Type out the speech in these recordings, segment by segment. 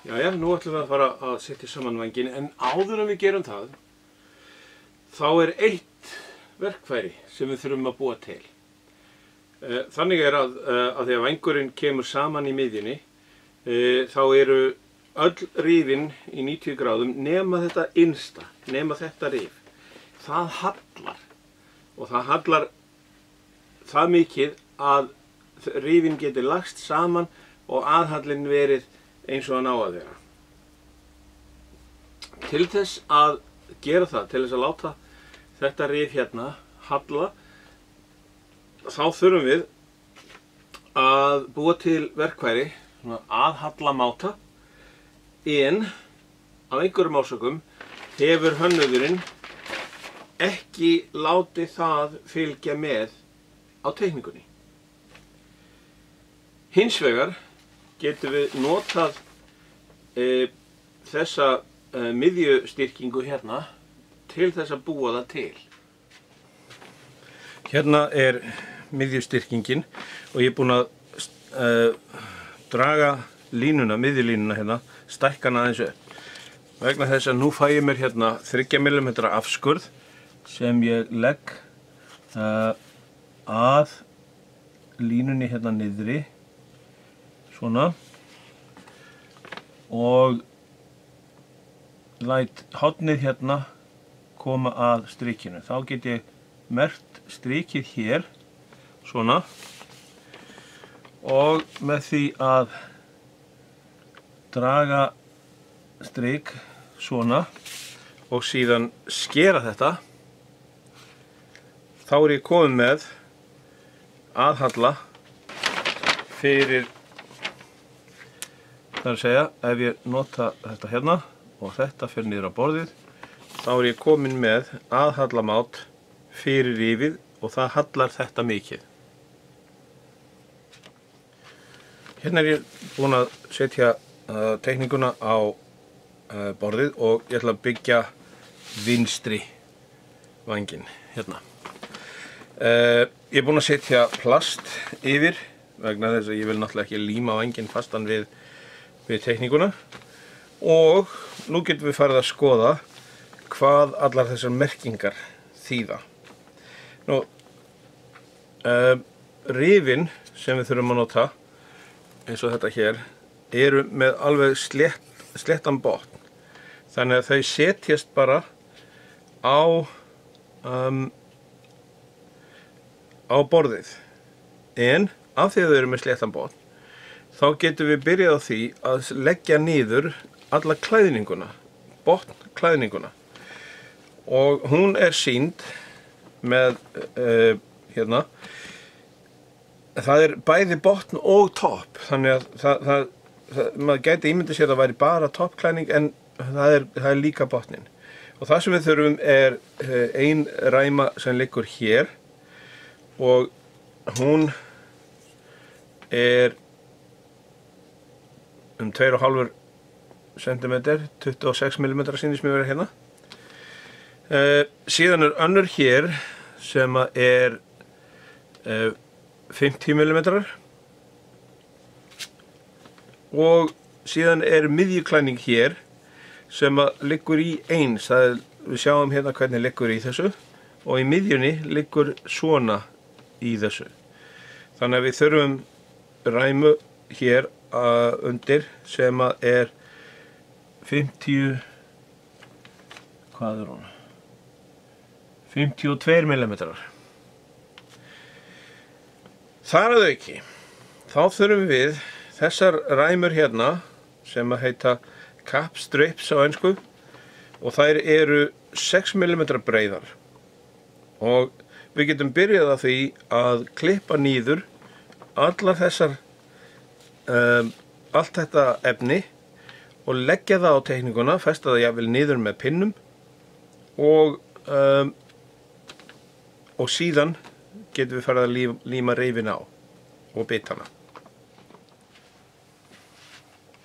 Jæja, nú ætlum við að fara að setja saman vænginn, en áður en við gerum það, þá er eitt verkfæri sem við þurfum að búa til. Þannig er að því að vængurinn kemur saman í miðjunni, þá eru öll rifin í 90 gráðum nema þetta innsta, nema þetta rif. Það hallar og það hallar það mikið að rifin geti lagst saman og aðhallinn verið eins og hann á að vera. Til þess að gera það, til þess að láta þetta rif hérna halla, þá þurfum við að búa til verkfæri, svona aðhallamáta, en af einhverjum orsökum hefur hönnuðurinn ekki látið það fylgja með á teikningunni. Hins vegar getum við notað þessa miðjustyrkingu hérna til þess að búa það til. Hérna er miðjustyrkingin og ég er búinn að draga línuna, miðjulínuna hérna, stækka hana aðeins upp. Vegna þess að nú fæ ég mér hérna 3 mm afskurð sem ég legg að línunni hérna niðri, svona, og læt hornið hérna koma að strikinu. Þá get ég merkt strikið hér, svona, og með því að draga strik svona og síðan skera þetta, þá er ég komin með aðhalla fyrir, það er að segja, ef ég nota þetta hérna og þetta fyrir niður á borðið, þá er ég komin með aðhallamát fyrir rifið og það hallar þetta mikið. Hérna er ég búinn að setja teikninguna á borðið og ég ætla að byggja vinstri vænginn hérna. Ég er búinn að setja plast yfir vegna þess að ég vil náttúrulega ekki líma vænginn fastan við teikninguna, og nú getum við farið að skoða hvað allar þessar merkingar þýða. Nú, rifin sem við þurfum að nota, eins og þetta hér, eru með alveg sléttan botn, þannig að þau setjast bara á borðið, en af því að þau eru með sléttan botn, þá getum við byrjað á því að leggja niður alla klæðninguna, botnklæðninguna, og hún er sýnd með hérna, það er bæði botn og topp, þannig að maður gæti ímyndið sér að það væri bara toppklæðning, en það er líka botnin. Og það sem við þurfum er ein ræma sem liggur hér, og hún er 2,5 cm, 26 mm sýnist mér vera hérna. Síðan er önnur hér sem er 50 mm, og síðan er miðjuklæðning hér sem liggur í eins. Við sjáum hérna hvernig liggur í þessu, og í miðjunni liggur svona í þessu. Þannig að við þurfum ræmu hér undir sem er 50, hvað er hún? 52 mm. Þar að auki, þá þurfum við þessar ræmur hérna sem heita cap strips á ensku, og þær eru 6 mm breiðar, og við getum byrjað að því að klippa niður allar þessar allt þetta efni og leggja það á teikninguna, festa það jafnvel niður með pinnum, og síðan getum við farið að líma rifin á og bitana.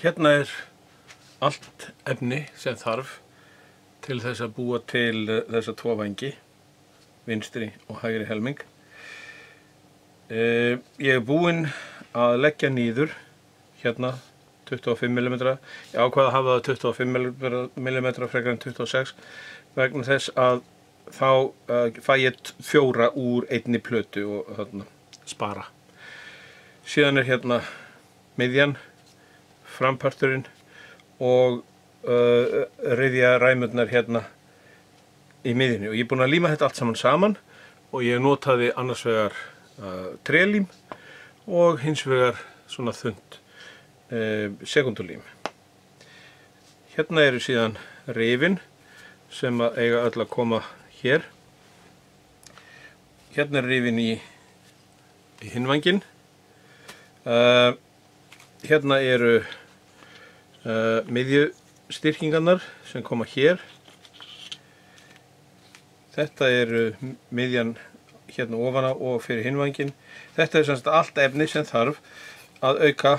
Hérna er allt efni sem þarf til þess að búa til þessa 2 vængi, vinstri og hægri helming. Ég er búinn að leggja niður hérna 25 mm. Ég ákvað að hafa það 25 mm frekar en 26 vegna þess að þá fæ ég 4 úr einni plötu og þarna spara. Síðan hérna miðjan, framparturinn og ryðja ræmurnar hérna í miðjunni. Og ég er búinn að líma þetta allt saman og ég notaði annars vegar trélím og hins vegar svona þunnt sekundulím. Hérna eru síðan rifin sem að eiga öll að koma hér. Hérna er rifin í hinvanginn. Hérna eru miðjustyrkingarnar sem koma hér. Þetta eru miðjan hérna ofan á og fyrir hinvanginn. Þetta er semst allt efni sem þarf að auka.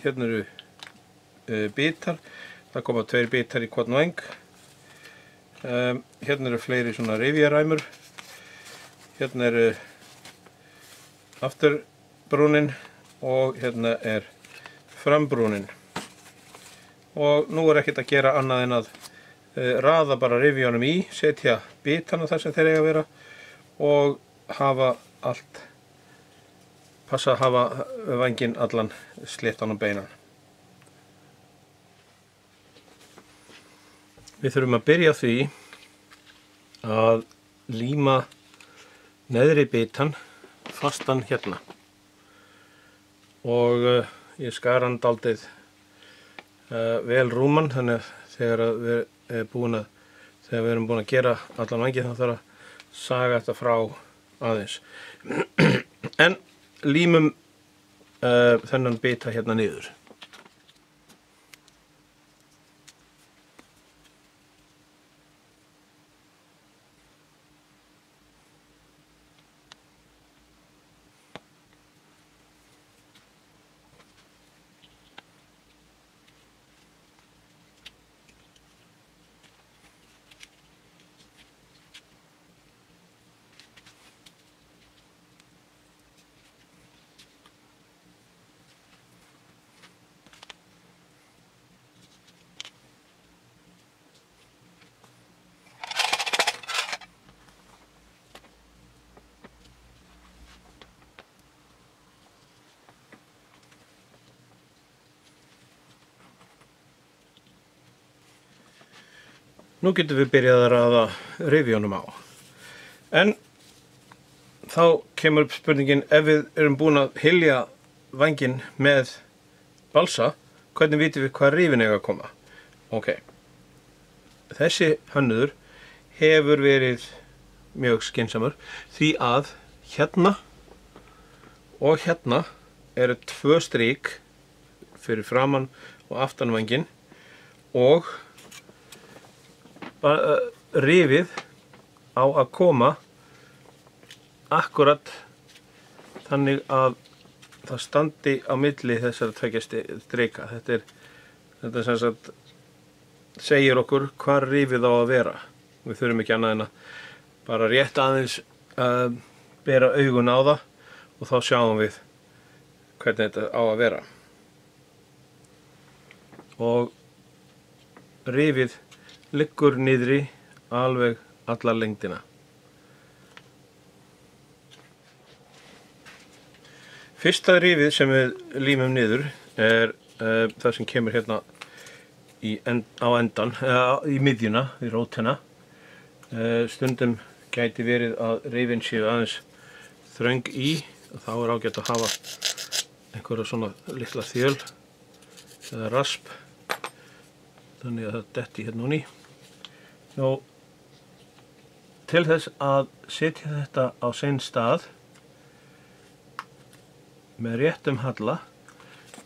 Hérna eru bitar. Það koma 2 bitar í hvorn væng. Hérna eru fleiri svona rifjaræmur. Hérna eru afturbrúnin og hérna er frambrúnin. Og nú er ekkert að gera annað en að raða bara rifjunum í, setja bitana þar sem þeir eiga að vera og hafa allt, passa að hafa vænginn allan sléttan og beinan. Við þurfum að byrja á því að líma neðri bitan fastan hérna og ég skar hann dálítið vel rúman, þannig að þegar við erum búin að gera allan vænginn þá þarf að saga þetta frá aðeins. En límum þennan bita hérna niður. Nú getum við byrjað að raða rifjunum á. En þá kemur upp spurningin, ef við erum búin að hylja vænginn með balsa, hvernig vitum við hvað rifin eiga að koma? Ok. Þessi hönnuður hefur verið mjög skynsamur því að hérna og hérna eru 2 strik fyrir framan og aftan vænginn og rifið á að koma akkurat þannig að það standi á milli þessara 2 strika. Þetta sem sagt segir okkur hvar rifið á að vera. Við þurfum ekki annað en að bara rétt aðeins bera augun á það og þá sjáum við hvernig þetta á að vera. Og rifið liggur niðri alveg alla lengdina. Fyrsta rifið sem við límum niður er það sem kemur hérna á endan, í miðjuna, í rótina. Stundum gæti verið að rifin séu aðeins þröng í og þá er ágætt að hafa einhverja svona litla þjöl eða rasp þannig að það detti hérna hún í. Og til þess að setja þetta á sinn stað með réttum halla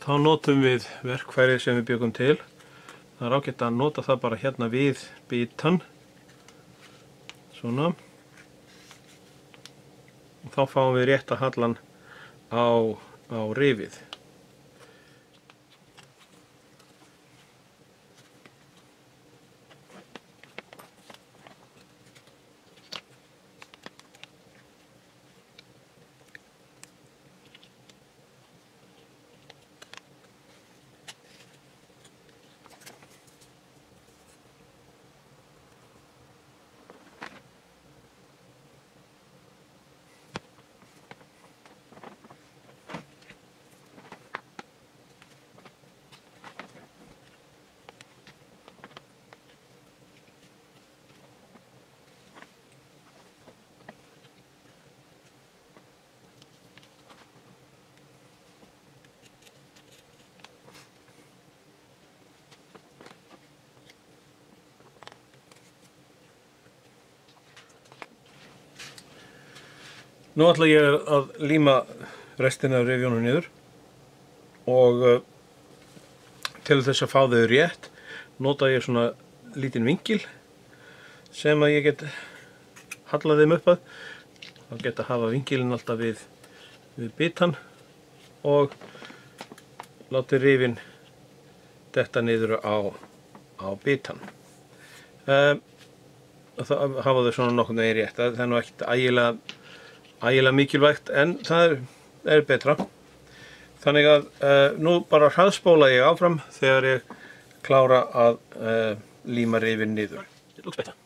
þá notum við verkfærið sem við bjuggum til. Það er ágætt að nota það bara hérna við bitan svona og þá fáum við rétta hallan á rifið. Nú ætla ég að líma restina af rifjónum niður og til þess að fá þau rétt nota ég svona lítinn vingil sem að ég get hallað þeim upp að. Þá geta að hafa vingilinn alltaf við bitann og láti rifin detta niður á bitann. Það hafa þau svona nokkurn veginn rétt. Það er nú ekkert ægilega mikilvægt en það er betra. Þannig að nú bara hraðspóla ég áfram þegar ég klára að líma rifin niður. It looks better.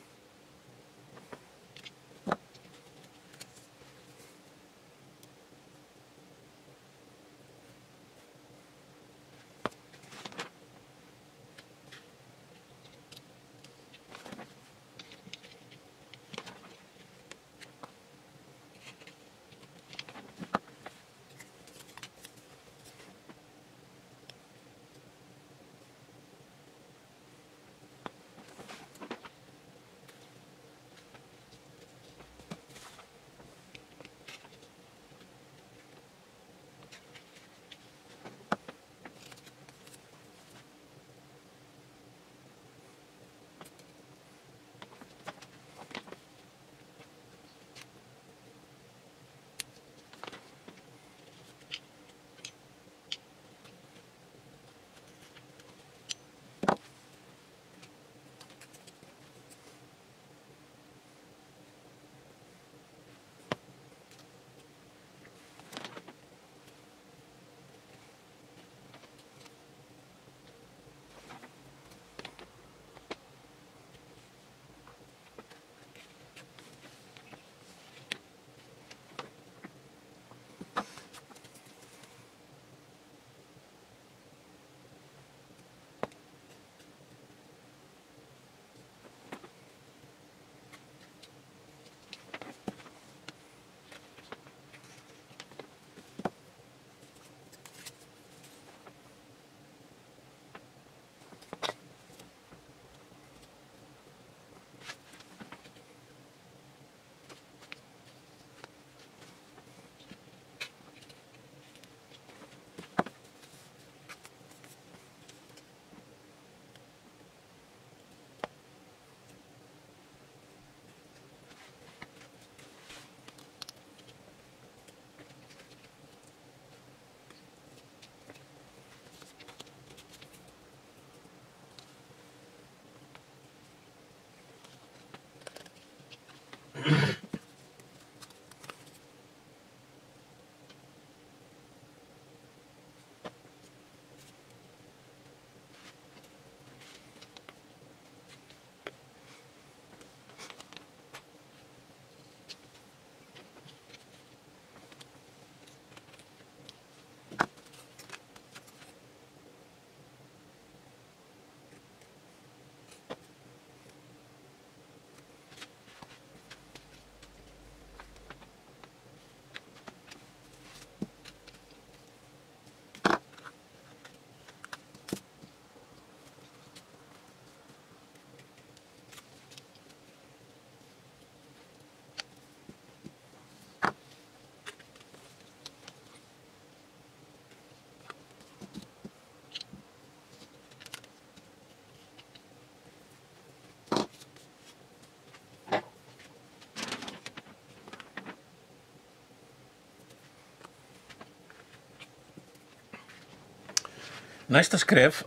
Næsta skref,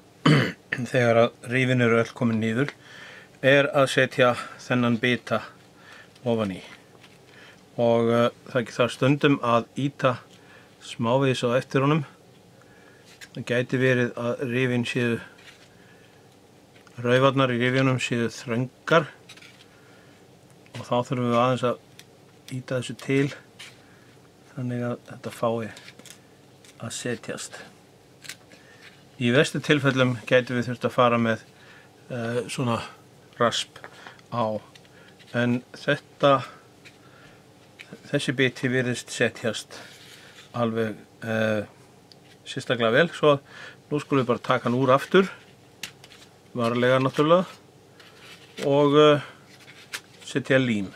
þegar að rifin eru öll komin niður, er að setja þennan bita ofan í. Og það þarf stundum að ýta smávegis á eftir honum. Það gæti verið að rifin séu, raufarnar í rifjunum séu þröngar. Og þá þurfum við aðeins að ýta þessu til, þannig að þetta fái að setjast. Í verstu tilfellum gætum við þurft að fara með svona rasp á, en þessi biti virðist setjast alveg sérstaklega vel, svo nú skulum við bara taka hann úr aftur, varlega náttúrulega, og setja lím.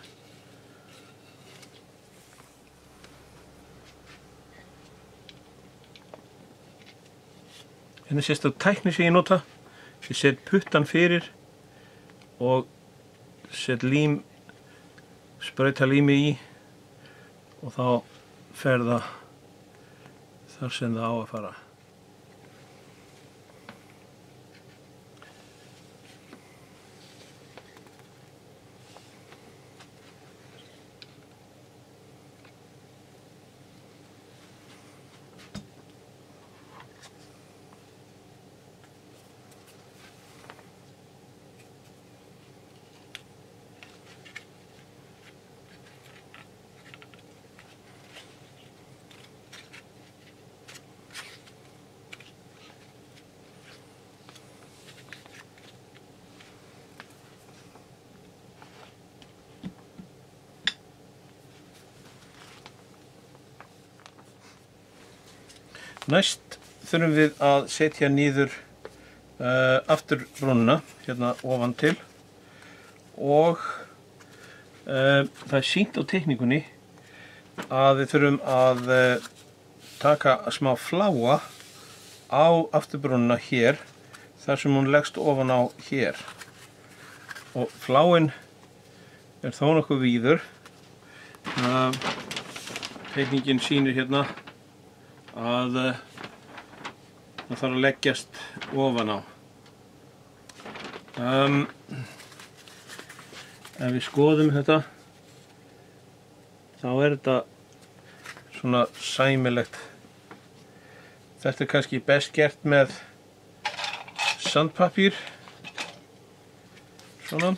Hérna sést það tækni sem ég nota. Ég set puttan fyrir og set lím, sprauta lími í og þá fer það þar sem það á að fara. Næst þurfum við að setja niður afturbrúnina hérna ofan til og það er sýnt á teikningunni að við þurfum að taka smá fláa á afturbrúnina hér þar sem hún leggst ofan á hér og fláin er þó nokkuð víður. Teikningin sýnir hérna að það þarf að leggjast ofan á. Ef við skoðum þetta þá er þetta svona sæmilegt. Þetta er kannski best gert með sandpapír svona.